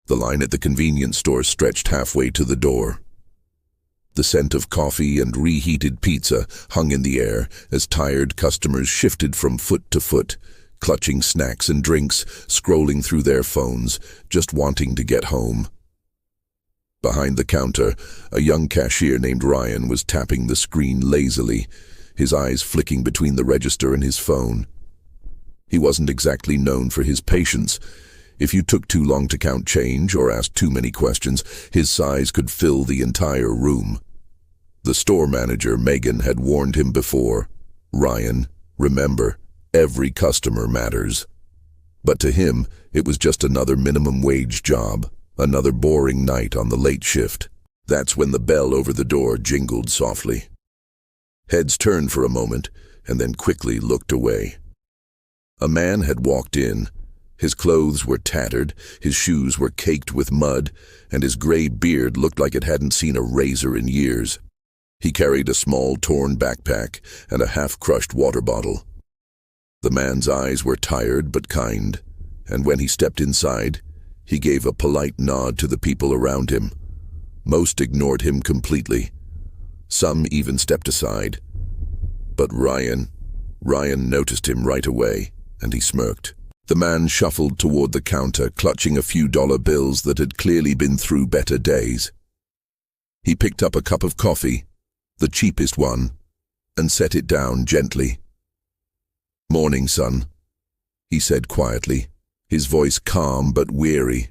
The line at the convenience store stretched halfway to the door. The scent of coffee and reheated pizza hung in the air as tired customers shifted from foot to foot, clutching snacks and drinks, scrolling through their phones, just wanting to get home. Behind the counter, a young cashier named Ryan was tapping the screen lazily, his eyes flicking between the register and his phone. He wasn't exactly known for his patience. If you took too long to count change or asked too many questions, his sighs could fill the entire room. The store manager, Megan, had warned him before. Ryan, remember, every customer matters. But to him, it was just another minimum wage job, another boring night on the late shift. That's when the bell over the door jingled softly. Heads turned for a moment, and then quickly looked away. A man had walked in. His clothes were tattered, his shoes were caked with mud, and his gray beard looked like it hadn't seen a razor in years. He carried a small torn backpack and a half-crushed water bottle. The man's eyes were tired but kind, and when he stepped inside, he gave a polite nod to the people around him. Most ignored him completely. Some even stepped aside. But Ryan noticed him right away, and he smirked. The man shuffled toward the counter, clutching a few dollar bills that had clearly been through better days. He picked up a cup of coffee, the cheapest one, and set it down gently. "Morning, son," he said quietly, his voice calm but weary.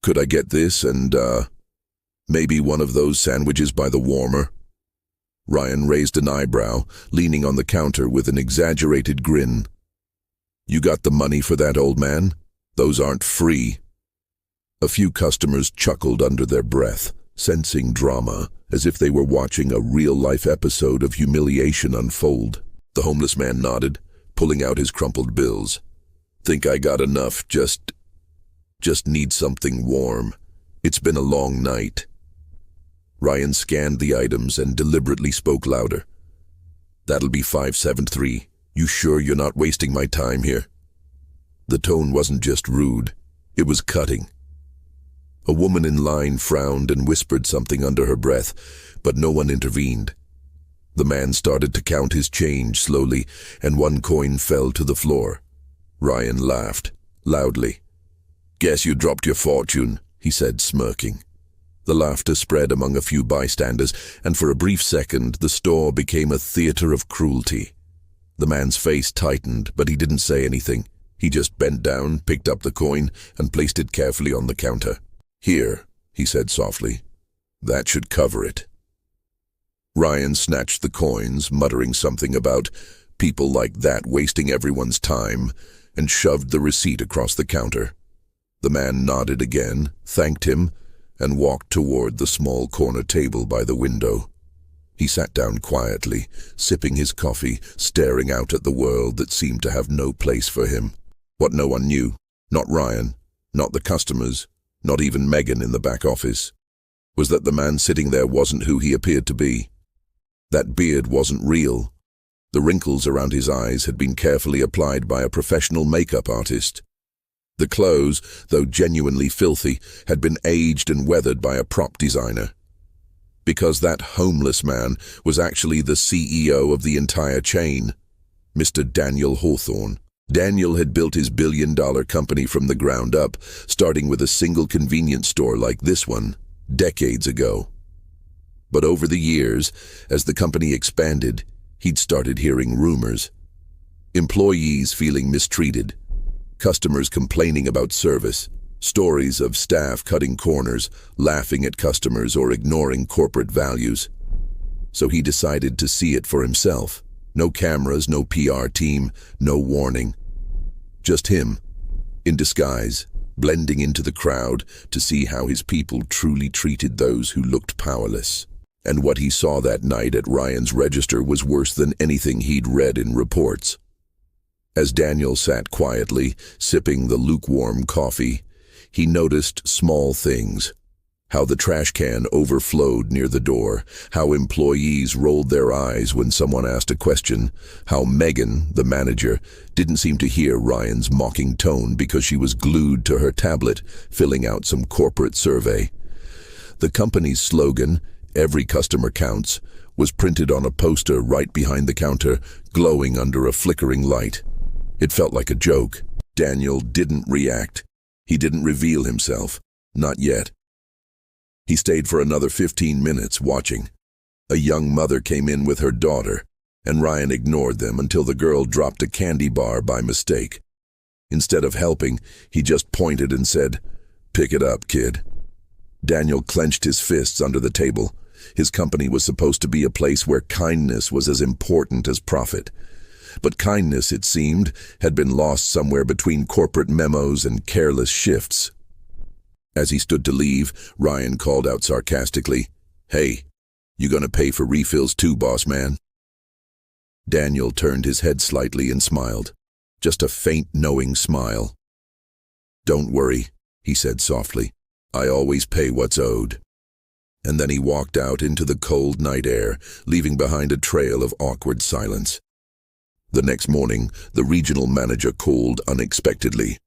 "Could I get this and, maybe one of those sandwiches by the warmer?" Ryan raised an eyebrow, leaning on the counter with an exaggerated grin. "You got the money for that, old man? Those aren't free." A few customers chuckled under their breath, sensing drama, as if they were watching a real-life episode of humiliation unfold. The homeless man nodded, pulling out his crumpled bills. "Think I got enough, just need something warm. It's been a long night." Ryan scanned the items and deliberately spoke louder. "That'll be 573. You sure you're not wasting my time here?" The tone wasn't just rude, it was cutting. A woman in line frowned and whispered something under her breath, but no one intervened. The man started to count his change slowly, and one coin fell to the floor. Ryan laughed, loudly. "Guess you dropped your fortune," he said, smirking. The laughter spread among a few bystanders, and for a brief second the store became a theater of cruelty. The man's face tightened, but he didn't say anything. He just bent down, picked up the coin, and placed it carefully on the counter. "Here," he said softly. "That should cover it." Ryan snatched the coins, muttering something about people like that wasting everyone's time, and shoved the receipt across the counter. The man nodded again, thanked him, and walked toward the small corner table by the window. He sat down quietly, sipping his coffee, staring out at the world that seemed to have no place for him. What no one knew, not Ryan, not the customers, not even Megan in the back office, was that the man sitting there wasn't who he appeared to be. That beard wasn't real. The wrinkles around his eyes had been carefully applied by a professional makeup artist. The clothes, though genuinely filthy, had been aged and weathered by a prop designer. Because that homeless man was actually the CEO of the entire chain, Mr. Daniel Hawthorne. Daniel had built his billion-dollar company from the ground up, starting with a single convenience store like this one, decades ago. But over the years, as the company expanded, he'd started hearing rumors. Employees feeling mistreated, customers complaining about service, stories of staff cutting corners, laughing at customers or ignoring corporate values. So he decided to see it for himself. No cameras, no PR team, no warning. Just him, in disguise, blending into the crowd to see how his people truly treated those who looked powerless. And what he saw that night at Ryan's register was worse than anything he'd read in reports. As Daniel sat quietly, sipping the lukewarm coffee, he noticed small things. how the trash can overflowed near the door, how employees rolled their eyes when someone asked a question, how Megan, the manager, didn't seem to hear Ryan's mocking tone because she was glued to her tablet, filling out some corporate survey. The company's slogan, "Every customer counts," was printed on a poster right behind the counter, glowing under a flickering light. It felt like a joke. Daniel didn't react. He didn't reveal himself. Not yet. He stayed for another 15 minutes, watching. A young mother came in with her daughter, and Ryan ignored them until the girl dropped a candy bar by mistake. Instead of helping, he just pointed and said, "Pick it up, kid." Daniel clenched his fists under the table. His company was supposed to be a place where kindness was as important as profit. But kindness, it seemed, had been lost somewhere between corporate memos and careless shifts. As he stood to leave, Ryan called out sarcastically, "Hey, you gonna pay for refills too, boss man?" Daniel turned his head slightly and smiled. Just a faint, knowing smile. "Don't worry," he said softly. "I always pay what's owed." And then he walked out into the cold night air, leaving behind a trail of awkward silence. The next morning, the regional manager called unexpectedly.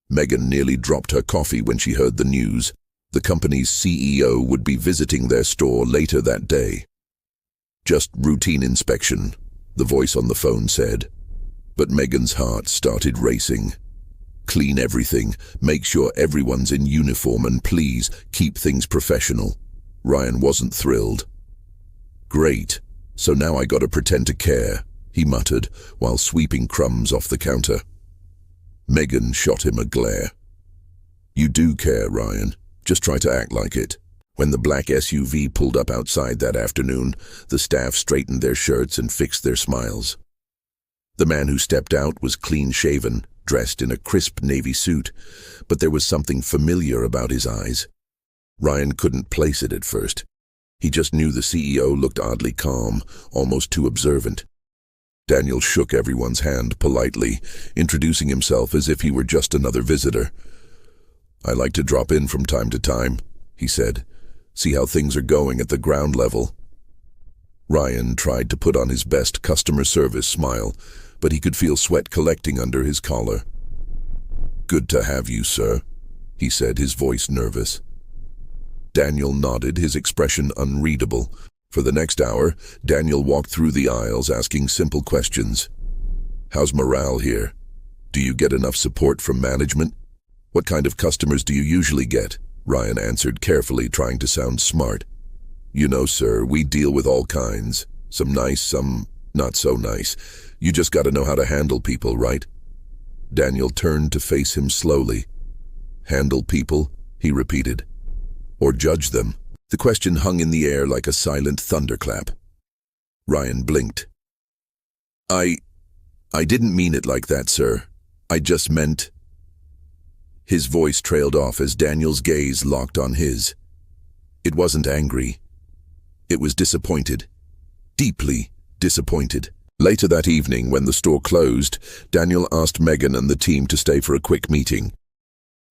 Megan nearly dropped her coffee when she heard the news. The company's CEO would be visiting their store later that day. "Just routine inspection," the voice on the phone said. But Megan's heart started racing. "Clean everything, make sure everyone's in uniform, and please keep things professional." Ryan wasn't thrilled. "Great, so now I gotta pretend to care," he muttered while sweeping crumbs off the counter. Megan shot him a glare. "You do care, Ryan. Just try to act like it." When the black SUV pulled up outside that afternoon, the staff straightened their shirts and fixed their smiles. The man who stepped out was clean-shaven, dressed in a crisp navy suit, but there was something familiar about his eyes. Ryan couldn't place it at first. He just knew the CEO looked oddly calm, almost too observant. Daniel shook everyone's hand politely, introducing himself as if he were just another visitor. "I like to drop in from time to time," he said. "See how things are going at the ground level." Ryan tried to put on his best customer service smile, but he could feel sweat collecting under his collar. "Good to have you, sir," he said, his voice nervous. Daniel nodded, his expression unreadable. For the next hour, Daniel walked through the aisles asking simple questions. "How's morale here? Do you get enough support from management? What kind of customers do you usually get?" Ryan answered carefully, trying to sound smart. "You know, sir, we deal with all kinds. Some nice, some not so nice. You just gotta know how to handle people, right?" Daniel turned to face him slowly. "Handle people?" he repeated. "Or judge them?" The question hung in the air like a silent thunderclap. Ryan blinked. I didn't mean it like that, sir. I just meant..." His voice trailed off as Daniel's gaze locked on his. It wasn't angry. It was disappointed. Deeply disappointed. Later that evening, when the store closed, Daniel asked Megan and the team to stay for a quick meeting.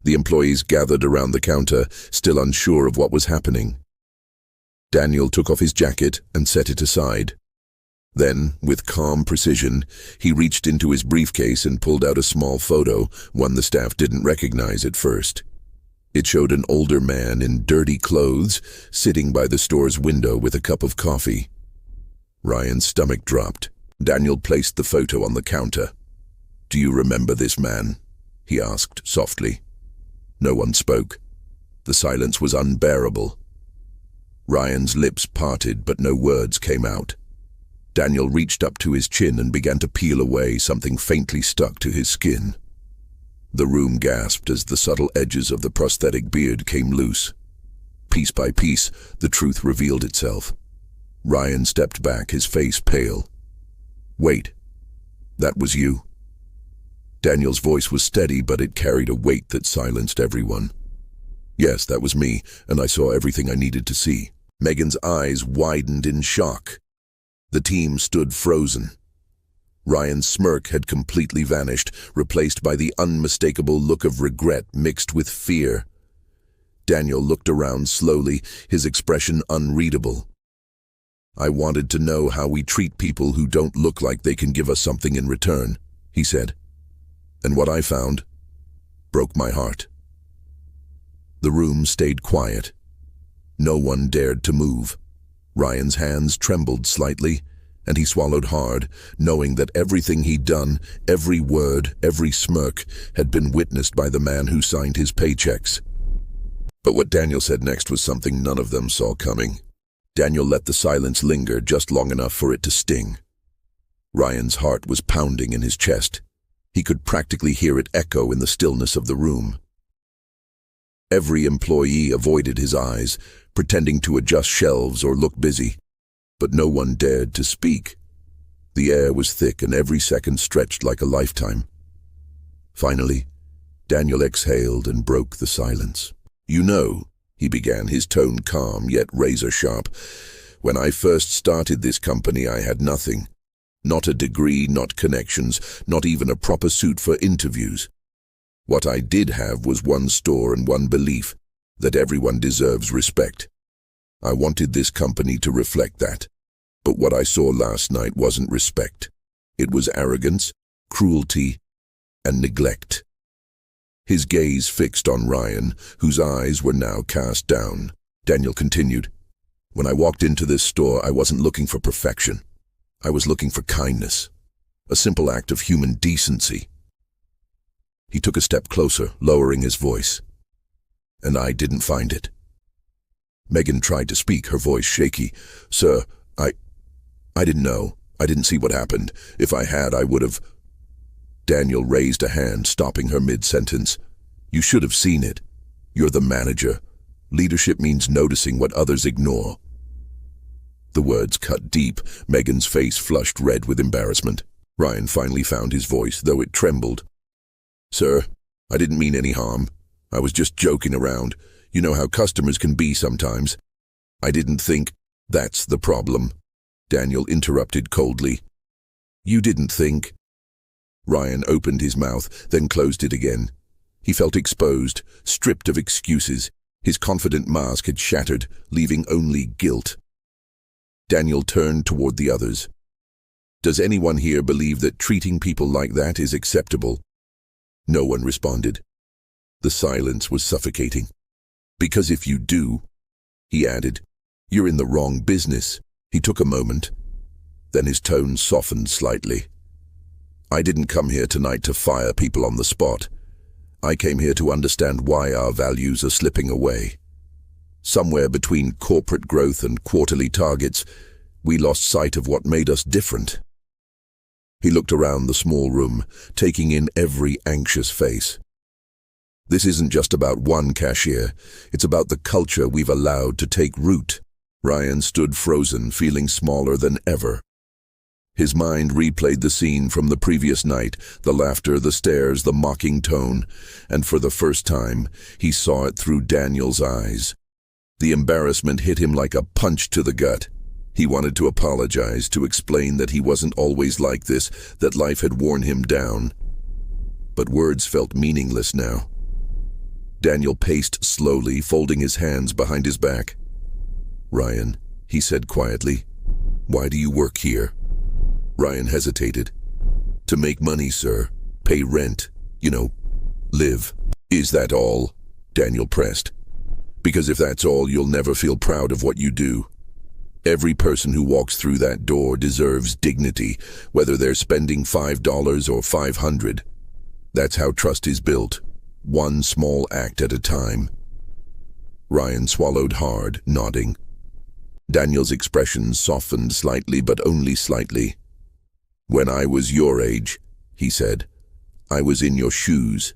The employees gathered around the counter, still unsure of what was happening. Daniel took off his jacket and set it aside. Then, with calm precision, he reached into his briefcase and pulled out a small photo, one the staff didn't recognize at first. It showed an older man in dirty clothes, sitting by the store's window with a cup of coffee. Ryan's stomach dropped. Daniel placed the photo on the counter. "Do you remember this man?" he asked softly. No one spoke. The silence was unbearable. Ryan's lips parted, but no words came out. Daniel reached up to his chin and began to peel away something faintly stuck to his skin. The room gasped as the subtle edges of the prosthetic beard came loose. Piece by piece, the truth revealed itself. Ryan stepped back, his face pale. "Wait, that was you?" Daniel's voice was steady, but it carried a weight that silenced everyone. "Yes, that was me, and I saw everything I needed to see." Megan's eyes widened in shock. The team stood frozen. Ryan's smirk had completely vanished, replaced by the unmistakable look of regret mixed with fear. Daniel looked around slowly, his expression unreadable. "I wanted to know how we treat people who don't look like they can give us something in return," he said. "And what I found broke my heart." The room stayed quiet. No one dared to move. Ryan's hands trembled slightly, and he swallowed hard, knowing that everything he'd done, every word, every smirk, had been witnessed by the man who signed his paychecks. But what Daniel said next was something none of them saw coming. Daniel let the silence linger just long enough for it to sting. Ryan's heart was pounding in his chest. He could practically hear it echo in the stillness of the room. Every employee avoided his eyes, pretending to adjust shelves or look busy, but no one dared to speak. The air was thick and every second stretched like a lifetime. Finally, Daniel exhaled and broke the silence. "You know," he began, his tone calm yet razor-sharp, "when I first started this company I had nothing. Not a degree, not connections, not even a proper suit for interviews. What I did have was one store and one belief, that everyone deserves respect. I wanted this company to reflect that. But what I saw last night wasn't respect. It was arrogance, cruelty, and neglect." His gaze fixed on Ryan, whose eyes were now cast down. Daniel continued, "When I walked into this store, I wasn't looking for perfection. I was looking for kindness, a simple act of human decency." He took a step closer, lowering his voice. "And I didn't find it." Megan tried to speak, her voice shaky. "Sir, I didn't know. I didn't see what happened. If I had, I would have—" Daniel raised a hand, stopping her mid-sentence. "You should have seen it. You're the manager. Leadership means noticing what others ignore." The words cut deep. Megan's face flushed red with embarrassment. Ryan finally found his voice, though it trembled. "Sir, I didn't mean any harm. I was just joking around. You know how customers can be sometimes. I didn't think—" "That's the problem," Daniel interrupted coldly. "You didn't think—" Ryan opened his mouth, then closed it again. He felt exposed, stripped of excuses. His confident mask had shattered, leaving only guilt. Daniel turned toward the others. "Does anyone here believe that treating people like that is acceptable?" No one responded. The silence was suffocating. "Because if you do," he added, "you're in the wrong business." He took a moment. Then his tone softened slightly. "I didn't come here tonight to fire people on the spot. I came here to understand why our values are slipping away. Somewhere between corporate growth and quarterly targets, we lost sight of what made us different." He looked around the small room, taking in every anxious face. "This isn't just about one cashier. It's about the culture we've allowed to take root." Ryan stood frozen, feeling smaller than ever. His mind replayed the scene from the previous night, the laughter, the stares, the mocking tone, and for the first time, he saw it through Daniel's eyes. The embarrassment hit him like a punch to the gut. He wanted to apologize, to explain that he wasn't always like this, that life had worn him down. But words felt meaningless now. Daniel paced slowly, folding his hands behind his back. "Ryan," he said quietly, "why do you work here?" Ryan hesitated. "To make money, sir. Pay rent. Live." "Is that all?" Daniel pressed. "Because if that's all, you'll never feel proud of what you do. Every person who walks through that door deserves dignity, whether they're spending $5 or $500. That's how trust is built, one small act at a time." Ryan swallowed hard, nodding. Daniel's expression softened slightly, but only slightly. "When I was your age," he said, "I was in your shoes,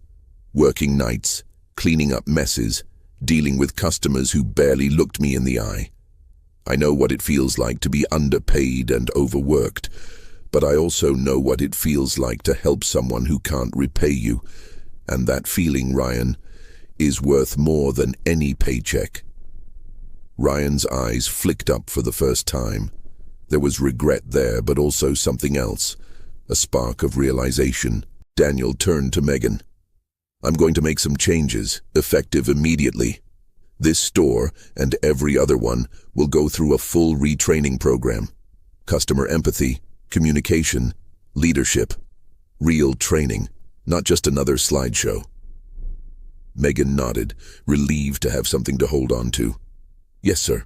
working nights, cleaning up messes, dealing with customers who barely looked me in the eye. I know what it feels like to be underpaid and overworked, but I also know what it feels like to help someone who can't repay you. And that feeling, Ryan, is worth more than any paycheck." Ryan's eyes flicked up for the first time. There was regret there, but also something else, a spark of realization. Daniel turned to Megan. "I'm going to make some changes, effective immediately. This store, and every other one, will go through a full retraining program. Customer empathy, communication, leadership. Real training, not just another slideshow. Megan nodded, relieved to have something to hold on to. Yes, sir.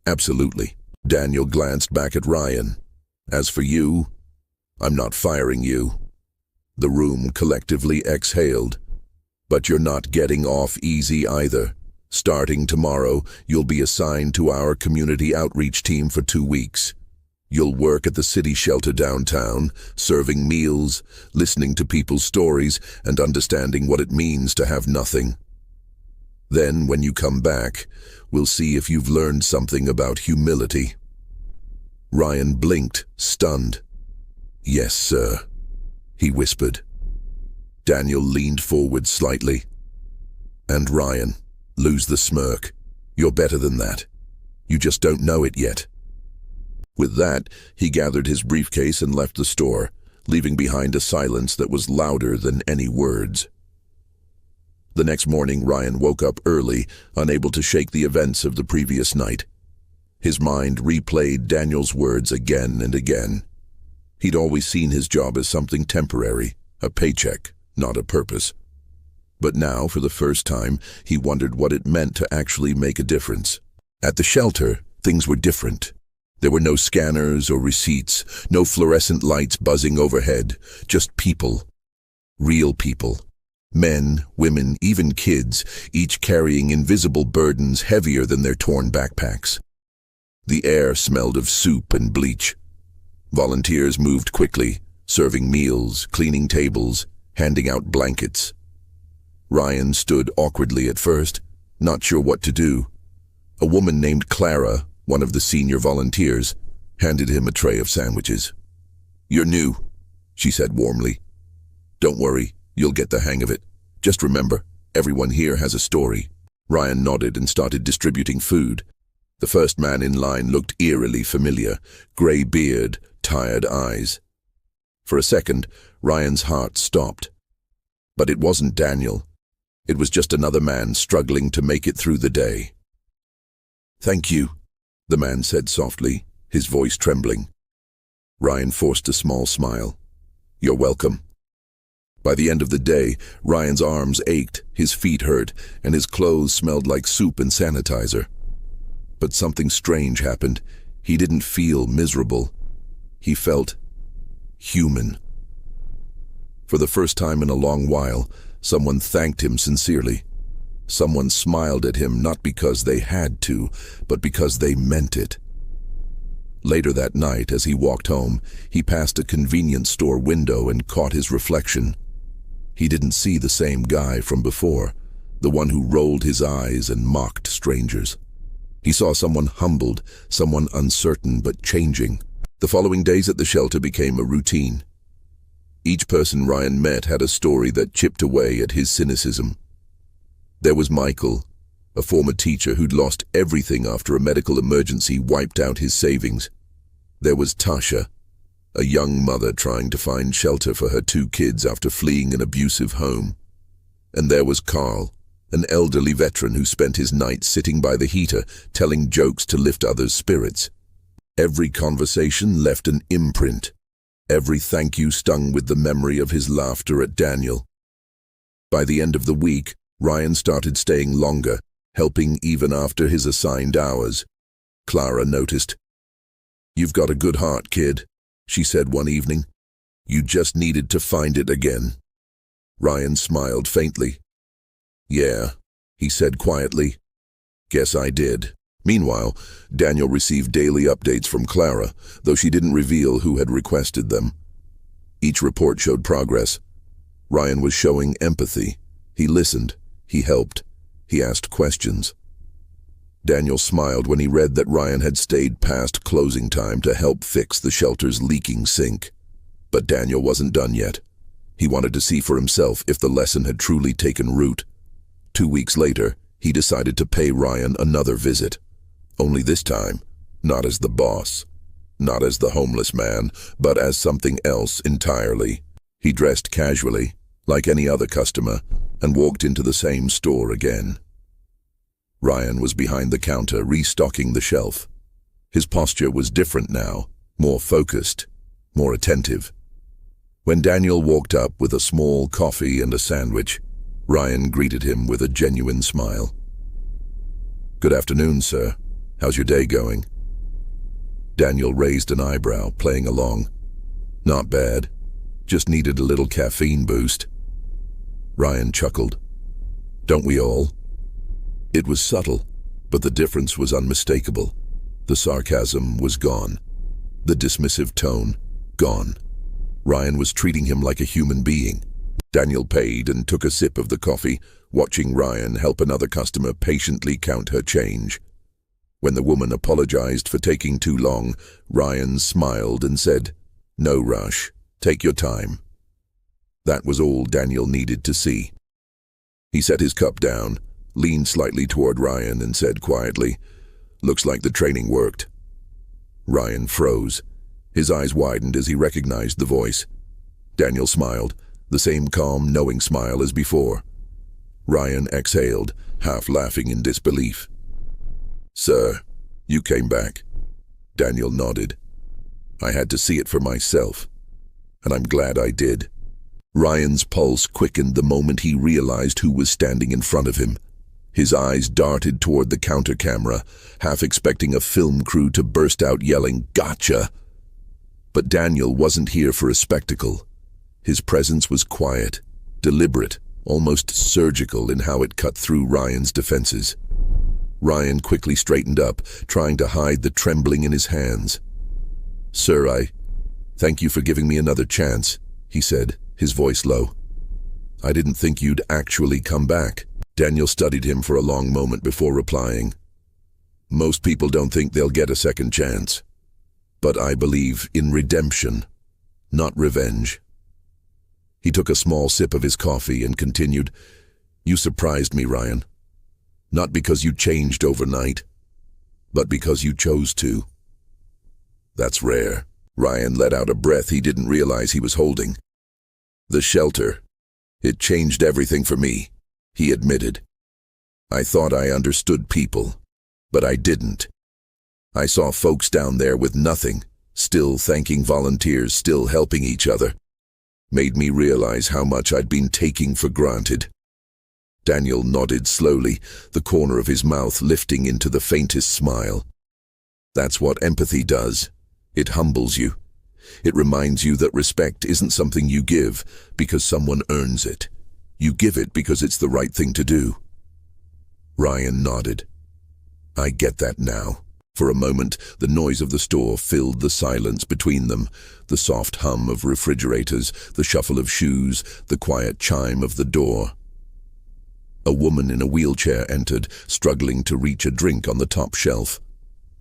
Absolutely. Daniel glanced back at Ryan. As for you, I'm not firing you. The room collectively exhaled. But you're not getting off easy either. Starting tomorrow, you'll be assigned to our community outreach team for 2 weeks. You'll work at the city shelter downtown, serving meals, listening to people's stories, and understanding what it means to have nothing. Then, when you come back, we'll see if you've learned something about humility. Ryan blinked, stunned. Yes, sir, he whispered. Daniel leaned forward slightly. And Ryan, lose the smirk. You're better than that. You just don't know it yet. With that, he gathered his briefcase and left the store, leaving behind a silence that was louder than any words. The next morning, Ryan woke up early, unable to shake the events of the previous night. His mind replayed Daniel's words again and again. He'd always seen his job as something temporary, a paycheck, not a purpose. But now, for the first time, he wondered what it meant to actually make a difference. At the shelter, things were different. There were no scanners or receipts, no fluorescent lights buzzing overhead, just people. Real people. Men, women, even kids, each carrying invisible burdens heavier than their torn backpacks. The air smelled of soup and bleach. Volunteers moved quickly, serving meals, cleaning tables, handing out blankets. Ryan stood awkwardly at first, not sure what to do. A woman named Clara, one of the senior volunteers, handed him a tray of sandwiches. You're new, she said warmly. Don't worry, you'll get the hang of it. Just remember, everyone here has a story. Ryan nodded and started distributing food. The first man in line looked eerily familiar, gray beard, tired eyes. For a second, Ryan's heart stopped. But it wasn't Daniel. It was just another man struggling to make it through the day. Thank you, the man said softly, his voice trembling. Ryan forced a small smile. You're welcome. By the end of the day, Ryan's arms ached, his feet hurt, and his clothes smelled like soup and sanitizer. But something strange happened. He didn't feel miserable. He felt human. For the first time in a long while, someone thanked him sincerely. Someone smiled at him not because they had to, but because they meant it. Later that night, as he walked home, he passed a convenience store window and caught his reflection. He didn't see the same guy from before, the one who rolled his eyes and mocked strangers. He saw someone humbled, someone uncertain but changing. The following days at the shelter became a routine. Each person Ryan met had a story that chipped away at his cynicism. There was Michael, a former teacher who'd lost everything after a medical emergency wiped out his savings. There was Tasha, a young mother trying to find shelter for her 2 kids after fleeing an abusive home. And there was Carl, an elderly veteran who spent his nights sitting by the heater, telling jokes to lift others' spirits. Every conversation left an imprint. Every thank you stung with the memory of his laughter at Daniel. By the end of the week, Ryan started staying longer, helping even after his assigned hours. Clara noticed. You've got a good heart, kid, she said one evening. You just needed to find it again. Ryan smiled faintly. Yeah, he said quietly. Guess I did. Meanwhile, Daniel received daily updates from Clara, though she didn't reveal who had requested them. Each report showed progress. Ryan was showing empathy. He listened. He helped. He asked questions. Daniel smiled when he read that Ryan had stayed past closing time to help fix the shelter's leaking sink. But Daniel wasn't done yet. He wanted to see for himself if the lesson had truly taken root. 2 weeks later, he decided to pay Ryan another visit. Only this time, not as the boss, not as the homeless man, but as something else entirely. He dressed casually, like any other customer, and walked into the same store again. Ryan was behind the counter, restocking the shelf. His posture was different now, more focused, more attentive. When Daniel walked up with a small coffee and a sandwich, Ryan greeted him with a genuine smile. "Good afternoon, sir. How's your day going?" Daniel raised an eyebrow, playing along. "Not bad. Just needed a little caffeine boost." Ryan chuckled. "Don't we all?" It was subtle, but the difference was unmistakable. The sarcasm was gone. The dismissive tone, gone. Ryan was treating him like a human being. Daniel paid and took a sip of the coffee, watching Ryan help another customer patiently count her change. When the woman apologized for taking too long, Ryan smiled and said, "No rush. Take your time." That was all Daniel needed to see. He set his cup down, leaned slightly toward Ryan and said quietly, "Looks like the training worked." Ryan froze. His eyes widened as he recognized the voice. Daniel smiled, the same calm, knowing smile as before. Ryan exhaled, half laughing in disbelief. "Sir, you came back." Daniel nodded. "I had to see it for myself, and I'm glad I did." Ryan's pulse quickened the moment he realized who was standing in front of him. His eyes darted toward the counter camera, half expecting a film crew to burst out yelling, "Gotcha!" But Daniel wasn't here for a spectacle. His presence was quiet, deliberate, almost surgical in how it cut through Ryan's defenses. Ryan quickly straightened up, trying to hide the trembling in his hands. "Sir, I thank you for giving me another chance," he said, his voice low. "I didn't think you'd actually come back." Daniel studied him for a long moment before replying. "Most people don't think they'll get a second chance. But I believe in redemption, not revenge." He took a small sip of his coffee and continued, "You surprised me, Ryan. Not because you changed overnight, but because you chose to." "That's rare." Ryan let out a breath he didn't realize he was holding. "The shelter. It changed everything for me," he admitted. "I thought I understood people, but I didn't. I saw folks down there with nothing, still thanking volunteers, still helping each other. Made me realize how much I'd been taking for granted." Daniel nodded slowly, the corner of his mouth lifting into the faintest smile. "That's what empathy does. It humbles you. It reminds you that respect isn't something you give because someone earns it. You give it because it's the right thing to do." Ryan nodded. "I get that now." For a moment, the noise of the store filled the silence between them, the soft hum of refrigerators, the shuffle of shoes, the quiet chime of the door. A woman in a wheelchair entered, struggling to reach a drink on the top shelf.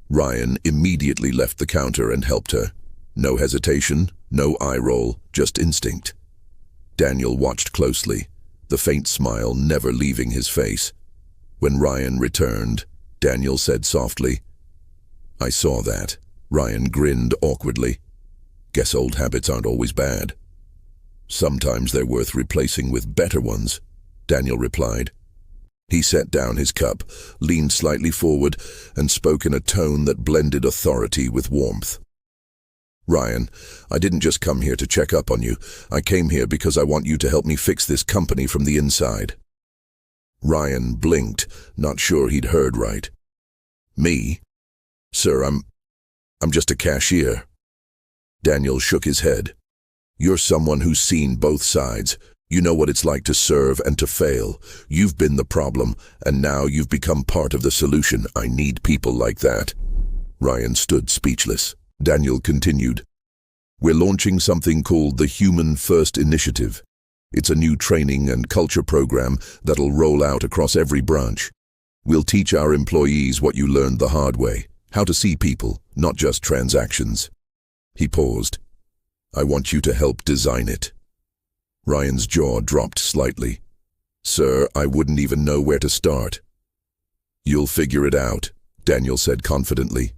Ryan immediately left the counter and helped her. No hesitation, no eye roll, just instinct. Daniel watched closely, the faint smile never leaving his face. When Ryan returned, Daniel said softly, "I saw that." Ryan grinned awkwardly. "Guess old habits aren't always bad." "Sometimes they're worth replacing with better ones," Daniel replied. He set down his cup, leaned slightly forward, and spoke in a tone that blended authority with warmth. "Ryan, I didn't just come here to check up on you. I came here because I want you to help me fix this company from the inside." Ryan blinked, not sure he'd heard right. "Me? Sir, I'm just a cashier." Daniel shook his head. "You're someone who's seen both sides. You know what it's like to serve and to fail. You've been the problem, and now you've become part of the solution. I need people like that." Ryan stood speechless. Daniel continued, "We're launching something called the Human First Initiative. It's a new training and culture program that'll roll out across every branch. We'll teach our employees what you learned the hard way, how to see people, not just transactions." He paused. "I want you to help design it." Ryan's jaw dropped slightly. "Sir, I wouldn't even know where to start." "You'll figure it out," Daniel said confidently.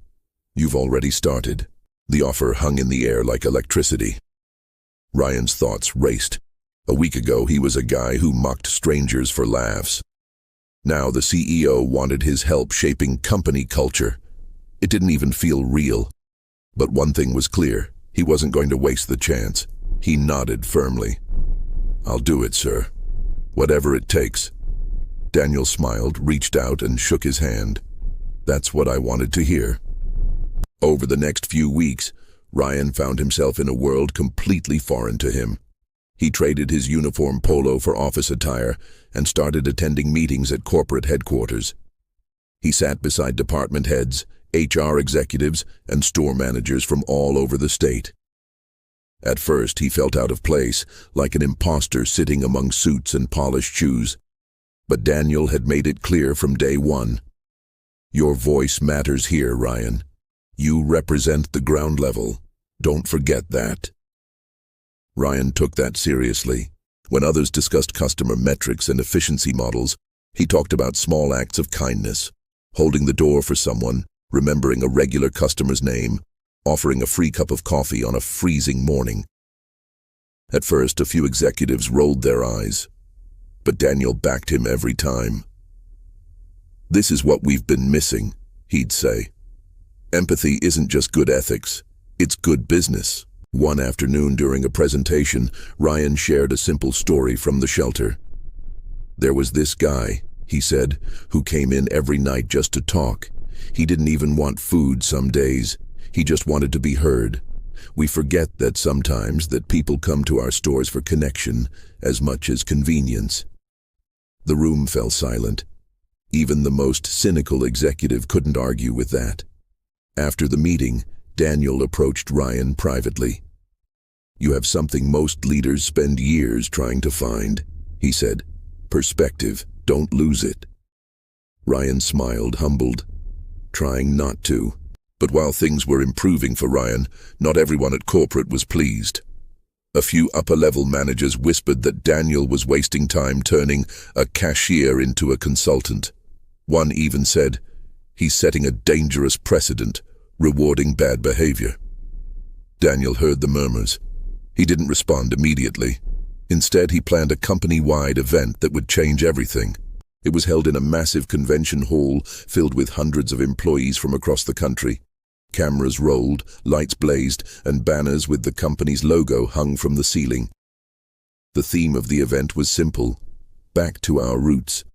"You've already started." The offer hung in the air like electricity. Ryan's thoughts raced. A week ago, he was a guy who mocked strangers for laughs. Now the CEO wanted his help shaping company culture. It didn't even feel real. But one thing was clear. He wasn't going to waste the chance. He nodded firmly. "I'll do it, sir. Whatever it takes." Daniel smiled, reached out, and shook his hand. That's what I wanted to hear. Over the next few weeks, Ryan found himself in a world completely foreign to him. He traded his uniform polo for office attire and started attending meetings at corporate headquarters. He sat beside department heads, HR executives, and store managers from all over the state. At first, he felt out of place, like an imposter sitting among suits and polished shoes. But Daniel had made it clear from day one. Your voice matters here, Ryan. You represent the ground level. Don't forget that. Ryan took that seriously. When others discussed customer metrics and efficiency models, he talked about small acts of kindness, holding the door for someone, remembering a regular customer's name, offering a free cup of coffee on a freezing morning. At first, a few executives rolled their eyes, but Daniel backed him every time. "This is what we've been missing," he'd say. "Empathy isn't just good ethics, it's good business." One afternoon during a presentation, Ryan shared a simple story from the shelter. "There was this guy," he said, "who came in every night just to talk. He didn't even want food some days. He just wanted to be heard. We forget that sometimes that people come to our stores for connection as much as convenience." The room fell silent. Even the most cynical executive couldn't argue with that. After the meeting, Daniel approached Ryan privately. "You have something most leaders spend years trying to find," he said. "Perspective. Don't lose it." Ryan smiled, humbled, trying not to. But while things were improving for Ryan, not everyone at corporate was pleased. A few upper-level managers whispered that Daniel was wasting time turning a cashier into a consultant. One even said, "He's setting a dangerous precedent, rewarding bad behavior." Daniel heard the murmurs. He didn't respond immediately. Instead, he planned a company-wide event that would change everything. It was held in a massive convention hall filled with hundreds of employees from across the country. Cameras rolled, lights blazed, and banners with the company's logo hung from the ceiling. The theme of the event was simple: back to our roots.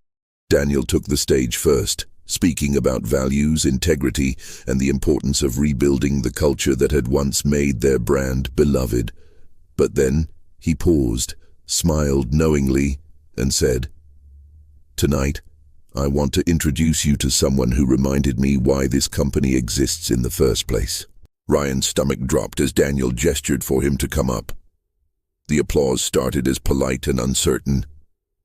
Daniel took the stage first, speaking about values, integrity, and the importance of rebuilding the culture that had once made their brand beloved. But then he paused, smiled knowingly, and said, "Tonight, I want to introduce you to someone who reminded me why this company exists in the first place." Ryan's stomach dropped as Daniel gestured for him to come up. The applause started as polite and uncertain,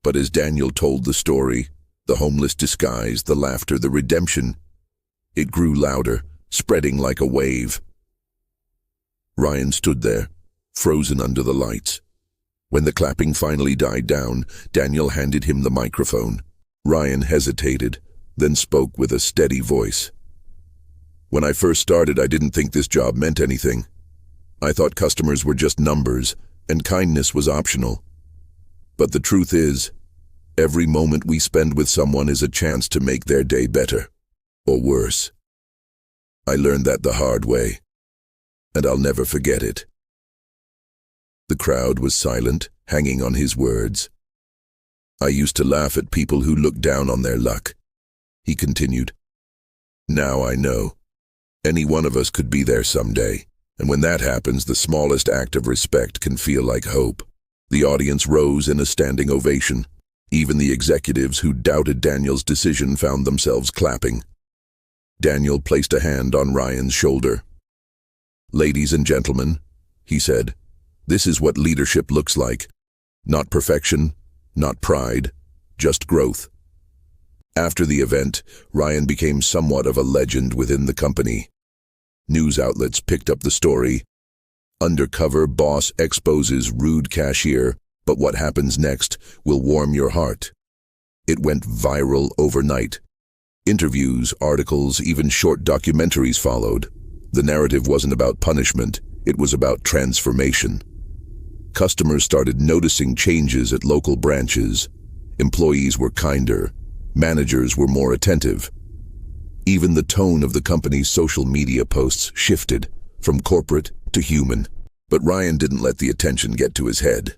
but as Daniel told the story, the homeless disguise, the laughter, the redemption, it grew louder, spreading like a wave. Ryan stood there, frozen under the lights. When the clapping finally died down, Daniel handed him the microphone. Ryan hesitated, then spoke with a steady voice. "When I first started, I didn't think this job meant anything. I thought customers were just numbers, and kindness was optional. But the truth is, every moment we spend with someone is a chance to make their day better, or worse. I learned that the hard way, and I'll never forget it." The crowd was silent, hanging on his words. "I used to laugh at people who looked down on their luck," he continued. "Now I know. Any one of us could be there someday, and when that happens, the smallest act of respect can feel like hope." The audience rose in a standing ovation. Even the executives who doubted Daniel's decision found themselves clapping. Daniel placed a hand on Ryan's shoulder. "Ladies and gentlemen," he said, "this is what leadership looks like. Not perfection, not pride, just growth." After the event, Ryan became somewhat of a legend within the company. News outlets picked up the story. Undercover Boss exposes rude cashier, but what happens next will warm your heart. It went viral overnight. Interviews, articles, even short documentaries followed. The narrative wasn't about punishment, it was about transformation. Customers started noticing changes at local branches. Employees were kinder, Managers were more attentive. Even the tone of the company's social media posts shifted from corporate to human. But Ryan didn't let the attention get to his head.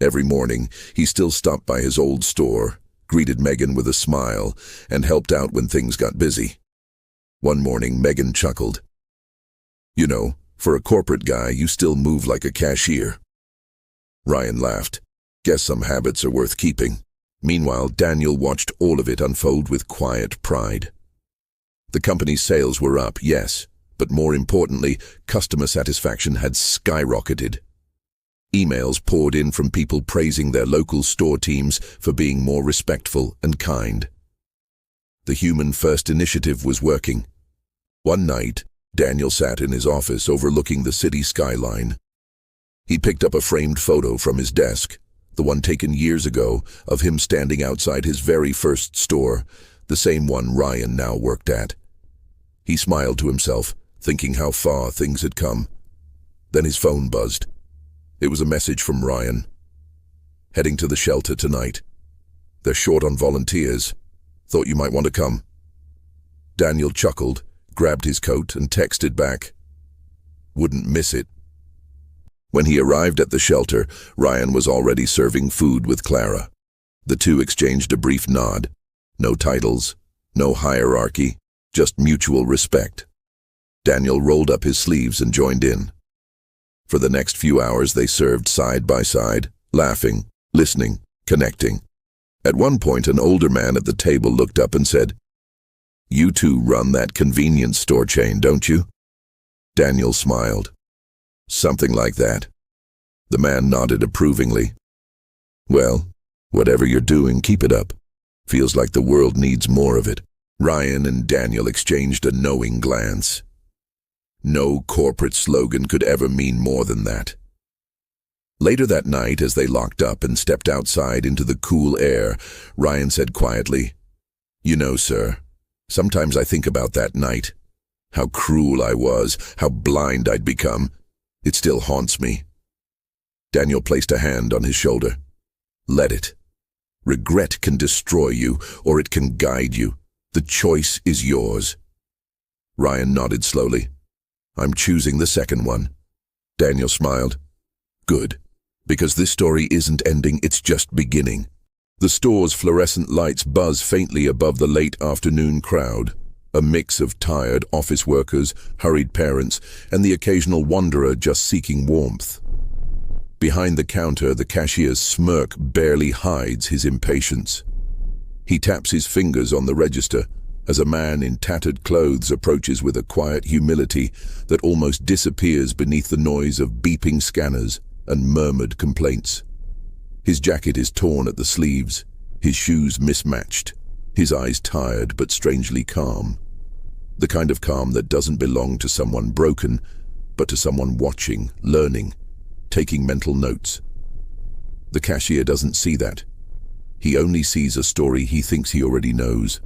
Every morning, he still stopped by his old store, greeted Megan with a smile, and helped out when things got busy. One morning, Megan chuckled. "You know, for a corporate guy, you still move like a cashier." Ryan laughed. "Guess some habits are worth keeping." Meanwhile, Daniel watched all of it unfold with quiet pride. The company's sales were up, yes, but more importantly, customer satisfaction had skyrocketed. Emails poured in from people praising their local store teams for being more respectful and kind. The human-first initiative was working. One night, Daniel sat in his office overlooking the city skyline. He picked up a framed photo from his desk, the one taken years ago of him standing outside his very first store, the same one Ryan now worked at. He smiled to himself, thinking how far things had come. Then his phone buzzed. It was a message from Ryan. "Heading to the shelter tonight. They're short on volunteers. Thought you might want to come." Daniel chuckled, grabbed his coat, and texted back, "Wouldn't miss it." When he arrived at the shelter, Ryan was already serving food with Clara. The two exchanged a brief nod. No titles, no hierarchy, just mutual respect. Daniel rolled up his sleeves and joined in. For the next few hours they served side by side, laughing, listening, connecting. At one point an older man at the table looked up and said, "You two run that convenience store chain, don't you?" Daniel smiled. "Something like that." The man nodded approvingly. "Well, whatever you're doing, keep it up. Feels like the world needs more of it." Ryan and Daniel exchanged a knowing glance. No corporate slogan could ever mean more than that. Later that night, as they locked up and stepped outside into the cool air, Ryan said quietly, "You know, sir, sometimes I think about that night. How cruel I was, how blind I'd become. It still haunts me." Daniel placed a hand on his shoulder. "Let it. Regret can destroy you, or it can guide you. The choice is yours." Ryan nodded slowly. "I'm choosing the second one." Daniel smiled. "Good, because this story isn't ending, it's just beginning." The store's fluorescent lights buzz faintly above the late afternoon crowd, a mix of tired office workers, hurried parents, and the occasional wanderer just seeking warmth. Behind the counter, the cashier's smirk barely hides his impatience. He taps his fingers on the register as a man in tattered clothes approaches with a quiet humility that almost disappears beneath the noise of beeping scanners and murmured complaints. His jacket is torn at the sleeves, his shoes mismatched, his eyes tired but strangely calm. The kind of calm that doesn't belong to someone broken, but to someone watching, learning, taking mental notes. The cashier doesn't see that. He only sees a story he thinks he already knows.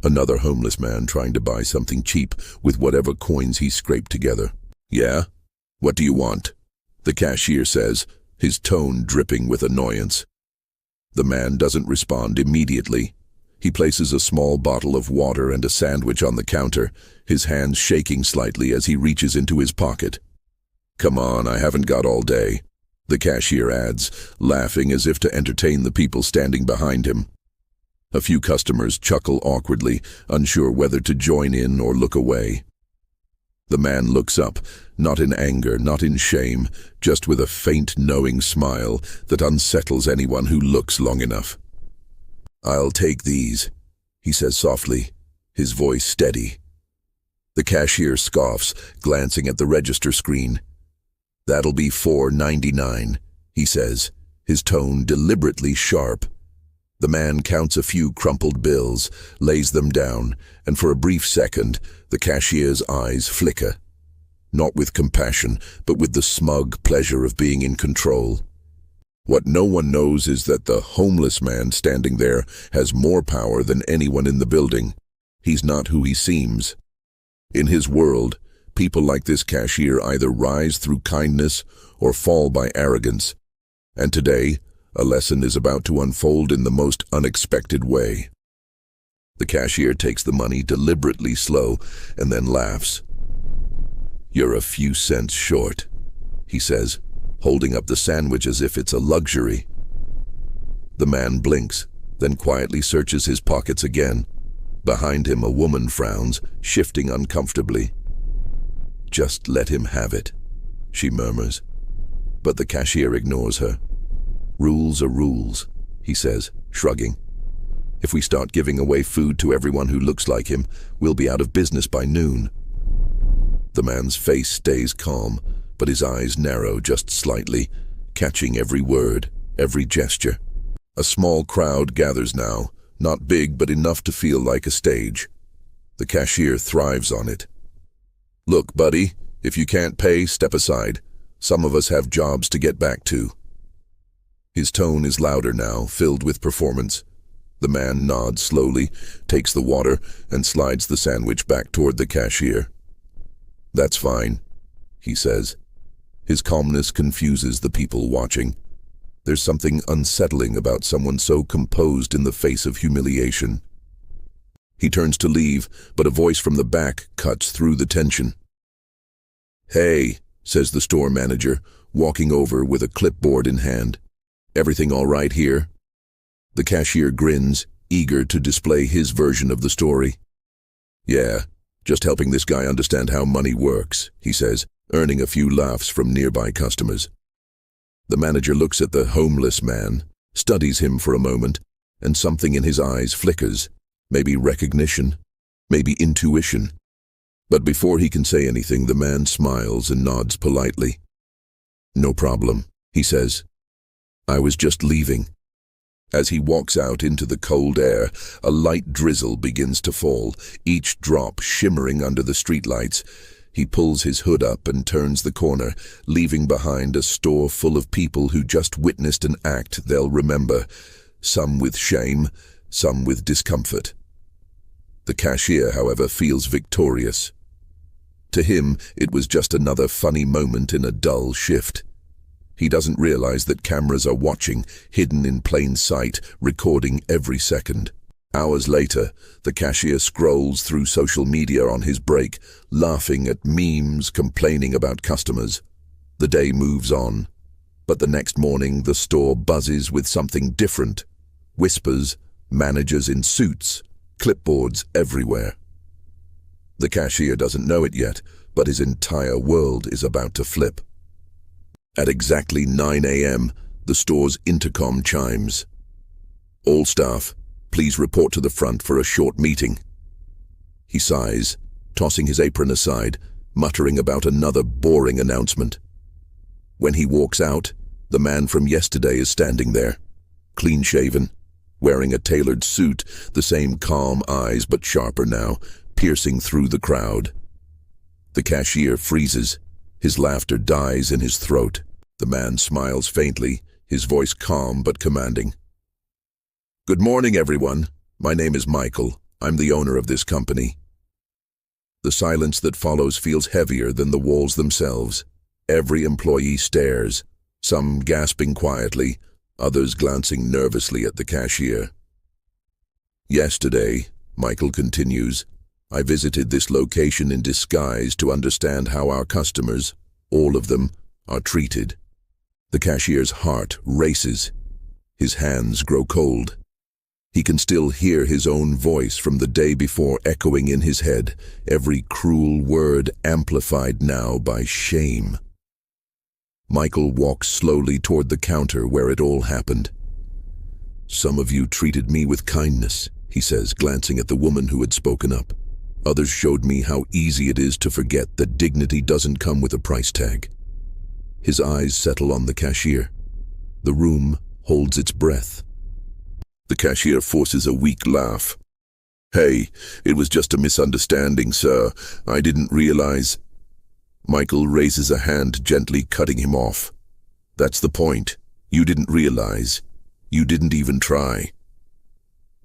Another homeless man trying to buy something cheap with whatever coins he scraped together. "Yeah? What do you want?" the cashier says, his tone dripping with annoyance. The man doesn't respond immediately. He places a small bottle of water and a sandwich on the counter, his hands shaking slightly as he reaches into his pocket. "Come on, I haven't got all day," the cashier adds, laughing as if to entertain the people standing behind him. A few customers chuckle awkwardly, unsure whether to join in or look away. The man looks up, not in anger, not in shame, just with a faint, knowing smile that unsettles anyone who looks long enough. "I'll take these," he says softly, his voice steady. The cashier scoffs, glancing at the register screen. "That'll be $4.99, he says, his tone deliberately sharp. The man counts a few crumpled bills, lays them down, and for a brief second, the cashier's eyes flicker. Not with compassion, but with the smug pleasure of being in control. What no one knows is that the homeless man standing there has more power than anyone in the building. He's not who he seems. In his world, people like this cashier either rise through kindness or fall by arrogance. And today, a lesson is about to unfold in the most unexpected way. The cashier takes the money deliberately slow and then laughs. "You're a few cents short," he says, holding up the sandwich as if it's a luxury. The man blinks, then quietly searches his pockets again. Behind him, a woman frowns, shifting uncomfortably. "Just let him have it," she murmurs. But the cashier ignores her. "Rules are rules," he says, shrugging. "If we start giving away food to everyone who looks like him, we'll be out of business by noon." The man's face stays calm, but his eyes narrow just slightly, catching every word, every gesture. A small crowd gathers now, not big but enough to feel like a stage. The cashier thrives on it. "Look, buddy, if you can't pay, step aside. Some of us have jobs to get back to." His tone is louder now, filled with performance. The man nods slowly, takes the water, and slides the sandwich back toward the cashier. "That's fine," he says. His calmness confuses the people watching. There's something unsettling about someone so composed in the face of humiliation. He turns to leave, but a voice from the back cuts through the tension. "Hey," says the store manager, walking over with a clipboard in hand. "Everything all right here?" The cashier grins, eager to display his version of the story. "Yeah, just helping this guy understand how money works," he says, earning a few laughs from nearby customers. The manager looks at the homeless man, studies him for a moment, and something in his eyes flickers. Maybe recognition, maybe intuition. But before he can say anything, the man smiles and nods politely. "No problem," he says. "I was just leaving." As he walks out into the cold air, a light drizzle begins to fall, each drop shimmering under the streetlights. He pulls his hood up and turns the corner, leaving behind a store full of people who just witnessed an act they'll remember, some with shame, some with discomfort. The cashier, however, feels victorious. To him, it was just another funny moment in a dull shift. He doesn't realize that cameras are watching, hidden in plain sight, recording every second. Hours later, the cashier scrolls through social media on his break, laughing at memes, complaining about customers. The day moves on, but the next morning the store buzzes with something different. Whispers, managers in suits, clipboards everywhere. The cashier doesn't know it yet, but his entire world is about to flip. At exactly 9 a.m., the store's intercom chimes. "All staff, please report to the front for a short meeting." He sighs, tossing his apron aside, muttering about another boring announcement. When he walks out, the man from yesterday is standing there, clean-shaven, wearing a tailored suit, the same calm eyes but sharper now, piercing through the crowd. The cashier freezes. His laughter dies in his throat. The man smiles faintly, his voice calm but commanding. "Good morning, everyone. My name is Michael. I'm the owner of this company." The silence that follows feels heavier than the walls themselves. Every employee stares, some gasping quietly, others glancing nervously at the cashier. "Yesterday," Michael continues, "I visited this location in disguise to understand how our customers, all of them, are treated." The cashier's heart races. His hands grow cold. He can still hear his own voice from the day before echoing in his head, every cruel word amplified now by shame. Michael walks slowly toward the counter where it all happened. "Some of you treated me with kindness," he says, glancing at the woman who had spoken up. "Others showed me how easy it is to forget that dignity doesn't come with a price tag." His eyes settle on the cashier. The room holds its breath. The cashier forces a weak laugh. "Hey, it was just a misunderstanding, sir. I didn't realize." Michael raises a hand, gently cutting him off. "That's the point. You didn't realize. You didn't even try."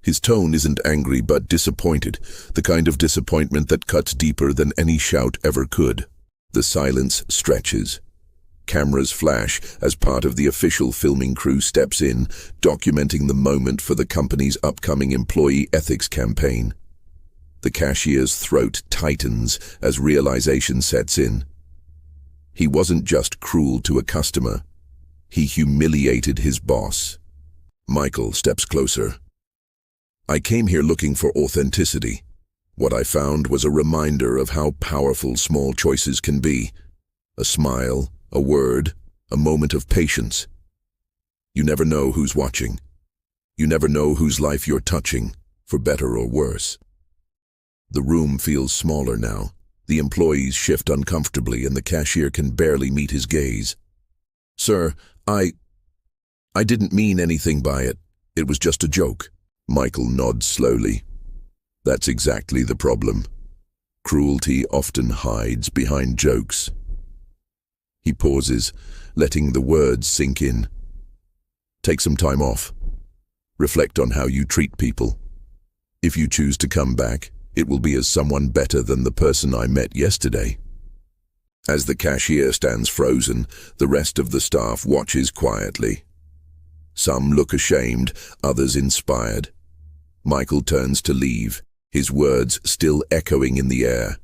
His tone isn't angry but disappointed, the kind of disappointment that cuts deeper than any shout ever could. The silence stretches. Cameras flash as part of the official filming crew steps in, documenting the moment for the company's upcoming employee ethics campaign. The cashier's throat tightens as realization sets in. He wasn't just cruel to a customer. He humiliated his boss. Michael steps closer. I came here looking for authenticity. What I found was a reminder of how powerful small choices can be. A smile, a word, a moment of patience. You never know who's watching. You never know whose life you're touching, for better or worse. The room feels smaller now. The employees shift uncomfortably and the cashier can barely meet his gaze. Sir, I didn't mean anything by it. It was just a joke. Michael nods slowly. That's exactly the problem. Cruelty often hides behind jokes. He pauses, letting the words sink in. Take some time off. Reflect on how you treat people. If you choose to come back, it will be as someone better than the person I met yesterday. As the cashier stands frozen, the rest of the staff watches quietly. Some look ashamed, others inspired. Michael turns to leave, his words still echoing in the air.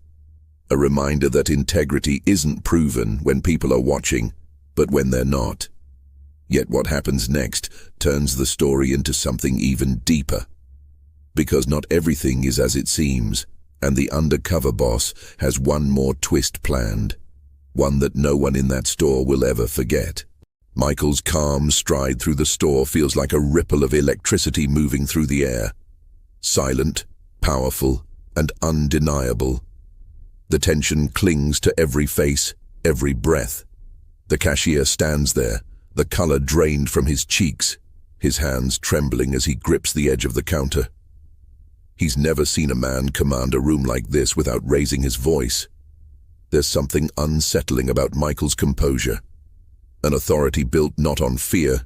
A reminder that integrity isn't proven when people are watching, but when they're not. Yet what happens next turns the story into something even deeper. Because not everything is as it seems, and the undercover boss has one more twist planned. One that no one in that store will ever forget. Michael's calm stride through the store feels like a ripple of electricity moving through the air. Silent, powerful, and undeniable. The tension clings to every face, every breath. The cashier stands there, the color drained from his cheeks, his hands trembling as he grips the edge of the counter. He's never seen a man command a room like this without raising his voice. There's something unsettling about Michael's composure. An authority built not on fear,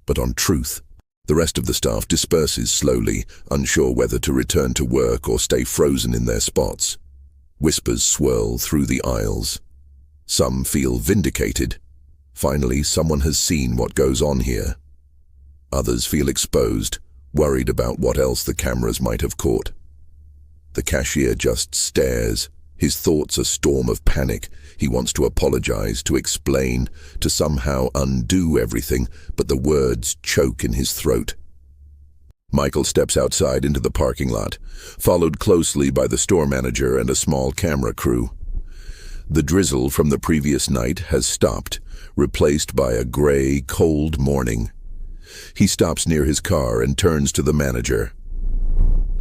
but on truth. The rest of the staff disperses slowly, unsure whether to return to work or stay frozen in their spots. Whispers swirl through the aisles. Some feel vindicated. Finally, someone has seen what goes on here. Others feel exposed, worried about what else the cameras might have caught. The cashier just stares, his thoughts a storm of panic. He wants to apologize, to explain, to somehow undo everything, but the words choke in his throat. Michael steps outside into the parking lot, followed closely by the store manager and a small camera crew. The drizzle from the previous night has stopped, replaced by a gray, cold morning. He stops near his car and turns to the manager.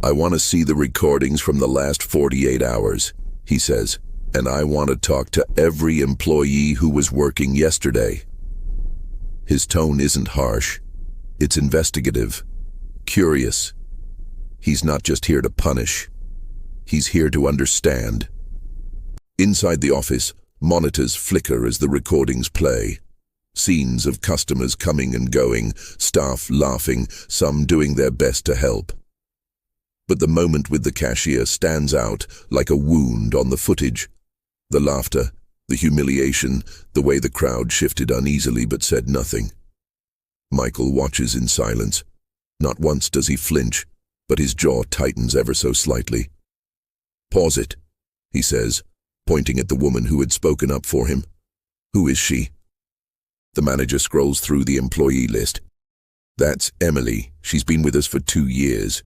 I want to see the recordings from the last 48 hours, he says, and I want to talk to every employee who was working yesterday. His tone isn't harsh. It's investigative, curious. He's not just here to punish. He's here to understand. Inside the office, monitors flicker as the recordings play. Scenes of customers coming and going, staff laughing, some doing their best to help. But the moment with the cashier stands out like a wound on the footage. The laughter, the humiliation, the way the crowd shifted uneasily but said nothing. Michael watches in silence. Not once does he flinch, but his jaw tightens ever so slightly. Pause it, he says, pointing at the woman who had spoken up for him. Who is she? The manager scrolls through the employee list. That's Emily. She's been with us for 2 years.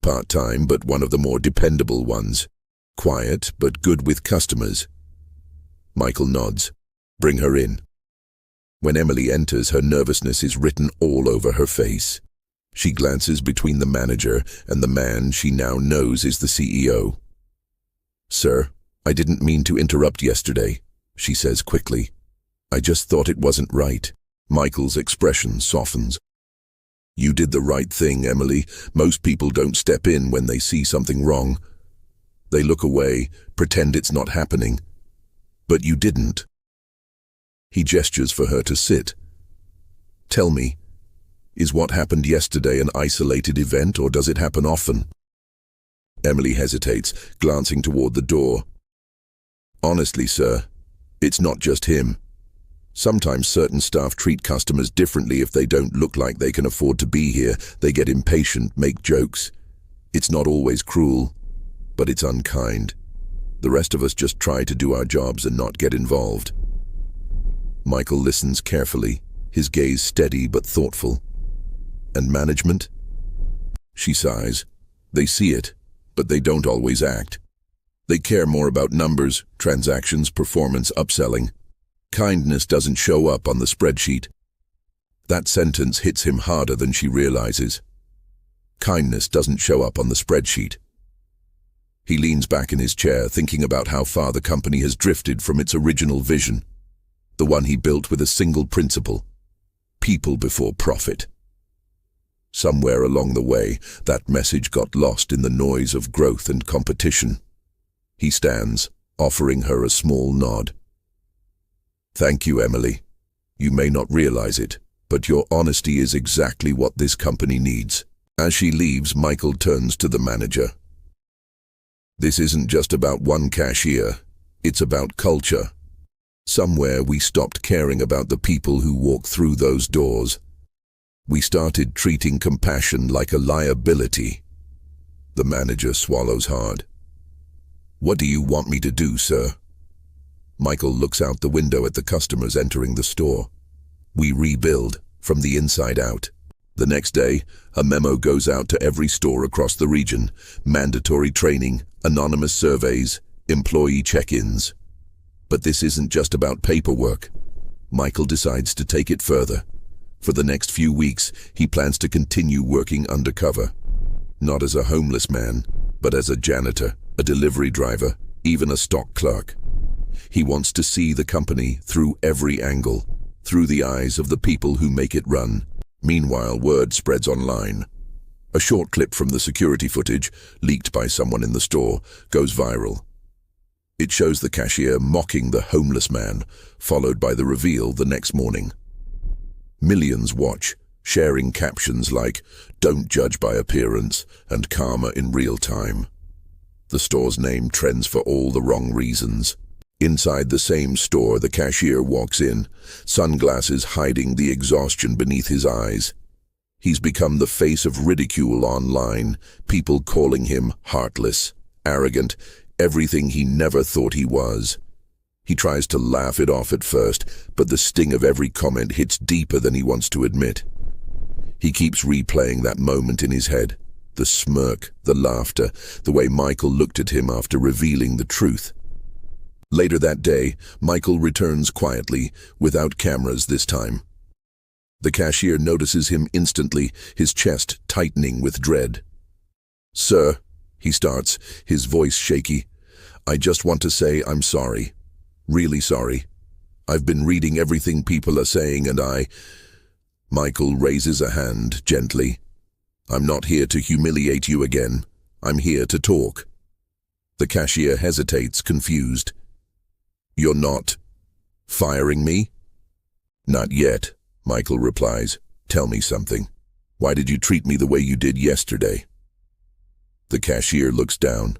Part-time, but one of the more dependable ones. Quiet, but good with customers. Michael nods. Bring her in. When Emily enters, her nervousness is written all over her face. She glances between the manager and the man she now knows is the CEO. Sir, I didn't mean to interrupt yesterday, she says quickly. I just thought it wasn't right. Michael's expression softens. You did the right thing, Emily. Most people don't step in when they see something wrong. They look away, pretend it's not happening. But you didn't. He gestures for her to sit. Tell me, is what happened yesterday an isolated event, or does it happen often? Emily hesitates, glancing toward the door. Honestly, sir, it's not just him. Sometimes certain staff treat customers differently if they don't look like they can afford to be here. They get impatient, make jokes. It's not always cruel, but it's unkind. The rest of us just try to do our jobs and not get involved. Michael listens carefully, his gaze steady but thoughtful. And management? She sighs. They see it, but they don't always act. They care more about numbers, transactions, performance, upselling. Kindness doesn't show up on the spreadsheet. That sentence hits him harder than she realizes. Kindness doesn't show up on the spreadsheet. He leans back in his chair, thinking about how far the company has drifted from its original vision, the one he built with a single principle: people before profit. Somewhere along the way, that message got lost in the noise of growth and competition. He stands, offering her a small nod. Thank you, Emily. You may not realize it, but your honesty is exactly what this company needs. As she leaves, Michael turns to the manager. This isn't just about one cashier. It's about culture. Somewhere we stopped caring about the people who walk through those doors. We started treating compassion like a liability. The manager swallows hard. What do you want me to do, sir? Michael looks out the window at the customers entering the store. We rebuild from the inside out. The next day, a memo goes out to every store across the region. Mandatory training, anonymous surveys, employee check-ins. But this isn't just about paperwork. Michael decides to take it further. For the next few weeks, he plans to continue working undercover. Not as a homeless man, but as a janitor, a delivery driver, even a stock clerk. He wants to see the company through every angle, through the eyes of the people who make it run. Meanwhile, word spreads online. A short clip from the security footage, leaked by someone in the store, goes viral. It shows the cashier mocking the homeless man, followed by the reveal the next morning. Millions watch, sharing captions like, "Don't judge by appearance," and "Karma in real time." The store's name trends for all the wrong reasons. Inside the same store, the cashier walks in, sunglasses hiding the exhaustion beneath his eyes. He's become the face of ridicule online, people calling him heartless, arrogant, everything he never thought he was. He tries to laugh it off at first, but the sting of every comment hits deeper than he wants to admit. He keeps replaying that moment in his head, the smirk, the laughter, the way Michael looked at him after revealing the truth. Later that day, Michael returns quietly, without cameras this time. The cashier notices him instantly, his chest tightening with dread. "Sir," he starts, his voice shaky, "I just want to say I'm sorry. Really sorry. I've been reading everything people are saying and Michael raises a hand gently. "I'm not here to humiliate you again. I'm here to talk." The cashier hesitates, confused. "You're not firing me?" "Not yet," Michael replies. "Tell me something. Why did you treat me the way you did yesterday?" The cashier looks down.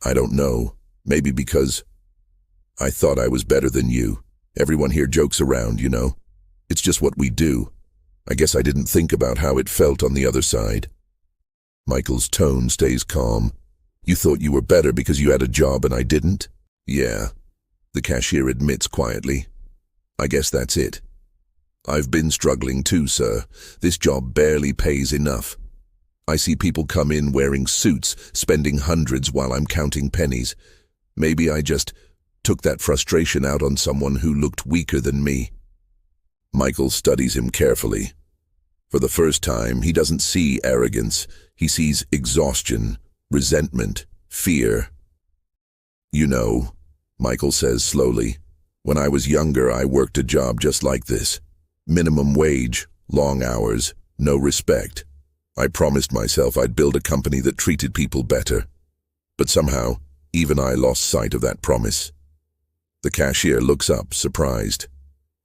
"I don't know. Maybe because I thought I was better than you. Everyone here jokes around, you know. It's just what we do. I guess I didn't think about how it felt on the other side." Michael's tone stays calm. "You thought you were better because you had a job and I didn't?" "Yeah," the cashier admits quietly. "I guess that's it. I've been struggling too, sir. This job barely pays enough. I see people come in wearing suits, spending hundreds while I'm counting pennies. Maybe I just took that frustration out on someone who looked weaker than me." Michael studies him carefully. For the first time, he doesn't see arrogance. He sees exhaustion, resentment, fear. "You know," Michael says slowly, "when I was younger, I worked a job just like this. Minimum wage, long hours, no respect. I promised myself I'd build a company that treated people better. But somehow, even I lost sight of that promise." The cashier looks up, surprised.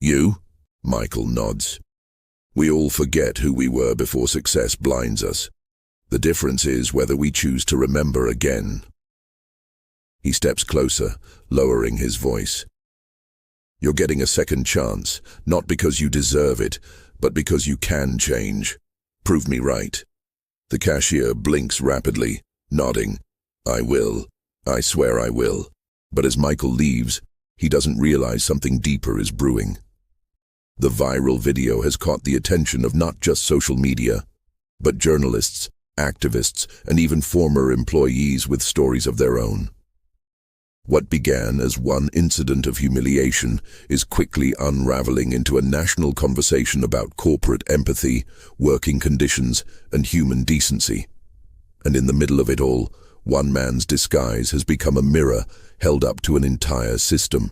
"You?" Michael nods. "We all forget who we were before success blinds us. The difference is whether we choose to remember again." He steps closer, lowering his voice. You're getting a second chance, not because you deserve it, but because you can change. Prove me right. The cashier blinks rapidly, nodding. I will. I swear I will. But as Michael leaves, he doesn't realize something deeper is brewing. The viral video has caught the attention of not just social media, but journalists, activists, and even former employees with stories of their own. What began as one incident of humiliation is quickly unraveling into a national conversation about corporate empathy, working conditions, and human decency. And in the middle of it all, one man's disguise has become a mirror held up to an entire system.